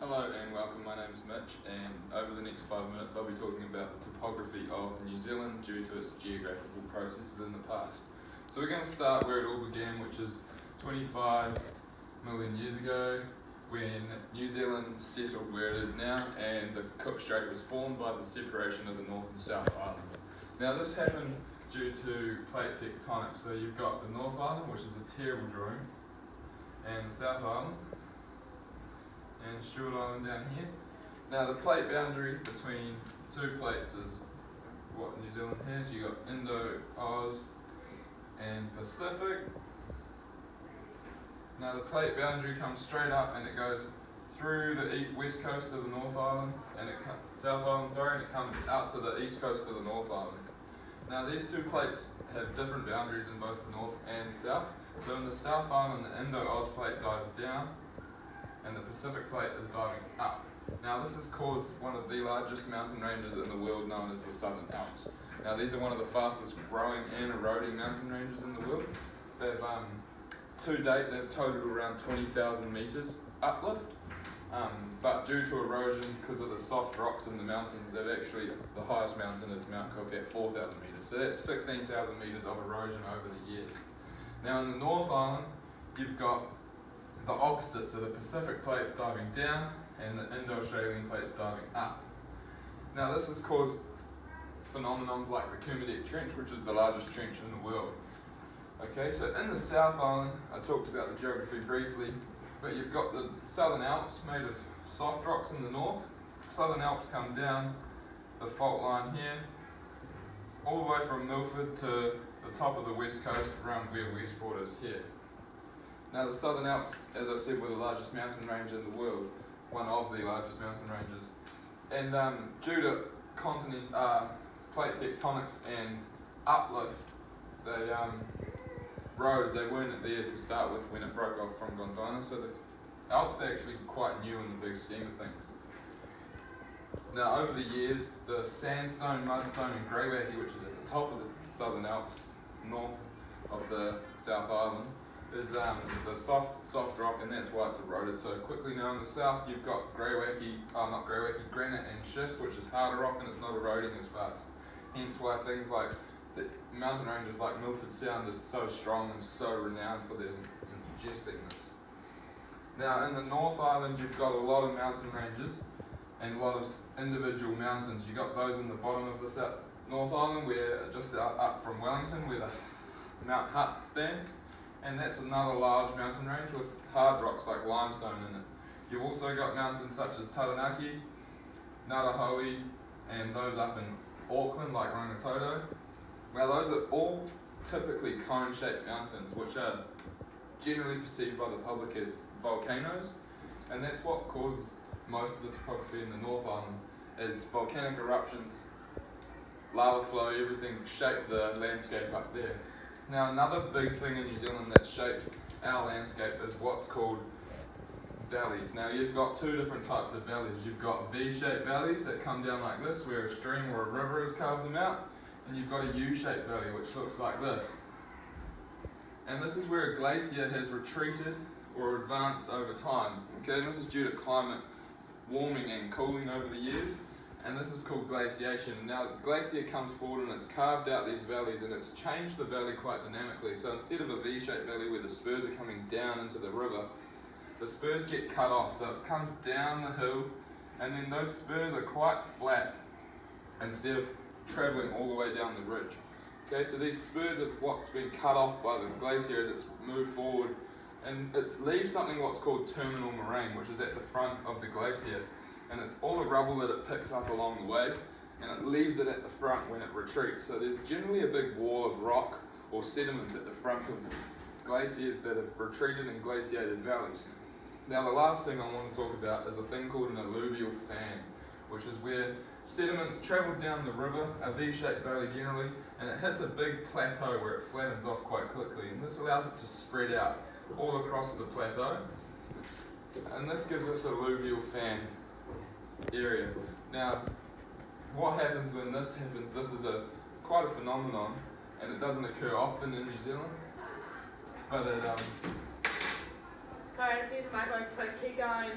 Hello and welcome, my name is Mitch, and over the next 5 minutes I'll be talking about the topography of New Zealand due to its geographical processes in the past. So we're going to start where it all began, which is 25 million years ago, when New Zealand settled where it is now and the Cook Strait was formed by the separation of the North and South Island. Now this happened due to plate tectonics, so you've got the North Island, which is a terrible drawing, and the South Island, and Stewart Island down here. Now the plate boundary between two plates is what New Zealand has. You got Indo-Oz and Pacific. Now the plate boundary comes straight up and it goes through the west coast of the North Island and South Island, and it comes out to the east coast of the North Island. Now these two plates have different boundaries in both the north and south. So in the South Island, the Indo-Oz plate dives down and the Pacific plate is diving up. Now this has caused one of the largest mountain ranges in the world, known as the Southern Alps. Now these are one of the fastest growing and eroding mountain ranges in the world. They've, to date, they've totaled around 20,000 metres uplift, but due to erosion, because of the soft rocks in the mountains, the highest mountain is Mount Cook at 4,000 metres. So that's 16,000 metres of erosion over the years. Now in the North Island, you've got the opposite, so the Pacific plate's diving down and the Indo-Australian plate's diving up. Now this has caused phenomenons like the Kermadec Trench, which is the largest trench in the world. Okay, so in the South Island, I talked about the geography briefly, but you've got the Southern Alps made of soft rocks in the north. Southern Alps come down the fault line here, all the way from Milford to the top of the west coast around where Westport is here. Now the Southern Alps, as I said, were the largest mountain range in the world, one of the largest mountain ranges. And due to plate tectonics and uplift, they rose. They weren't there to start with when it broke off from Gondwana, so the Alps are actually quite new in the big scheme of things. Now over the years, the sandstone, mudstone and greywacke, which is at the top of the Southern Alps, north of the South Island, is the soft rock, and that's why it's eroded so quickly. Now in the south you've got granite and schist, which is harder rock and it's not eroding as fast. Hence why things like the mountain ranges like Milford Sound is so strong and so renowned for their majesticness. Now in the North Island you've got a lot of mountain ranges and a lot of individual mountains. You've got those in the bottom of the North Island, where just up from Wellington, where the Mount Hutt stands. And that's another large mountain range with hard rocks like limestone in it. You've also got mountains such as Taranaki, Ngātahoe, and those up in Auckland like Rangitoto. Now those are all typically cone-shaped mountains, which are generally perceived by the public as volcanoes, and that's what causes most of the topography in the North Island, is volcanic eruptions, lava flow, everything shape the landscape up there. Now another big thing in New Zealand that's shaped our landscape is what's called valleys. Now you've got two different types of valleys. You've got V-shaped valleys that come down like this, where a stream or a river has carved them out, and you've got a U-shaped valley which looks like this. And this is where a glacier has retreated or advanced over time. Okay, and this is due to climate warming and cooling over the years. And this is called glaciation. Now, the glacier comes forward and it's carved out these valleys and it's changed the valley quite dynamically. So instead of a V-shaped valley where the spurs are coming down into the river, the spurs get cut off. So it comes down the hill and then those spurs are quite flat instead of traveling all the way down the ridge. Okay, so these spurs are what's been cut off by the glacier as it's moved forward, and it leaves something what's called terminal moraine, which is at the front of the glacier. And it's all the rubble that it picks up along the way, and it leaves it at the front when it retreats. So there's generally a big wall of rock or sediment at the front of glaciers that have retreated and glaciated valleys. Now the last thing I want to talk about is a thing called an alluvial fan, which is where sediments travel down the river, a V-shaped valley generally, and it hits a big plateau where it flattens off quite quickly, and this allows it to spread out all across the plateau, and this gives us an alluvial fan area. Now, what happens when this happens? This is quite a phenomenon, and it doesn't occur often in New Zealand, but it Sorry, I just used my phone, but keep going.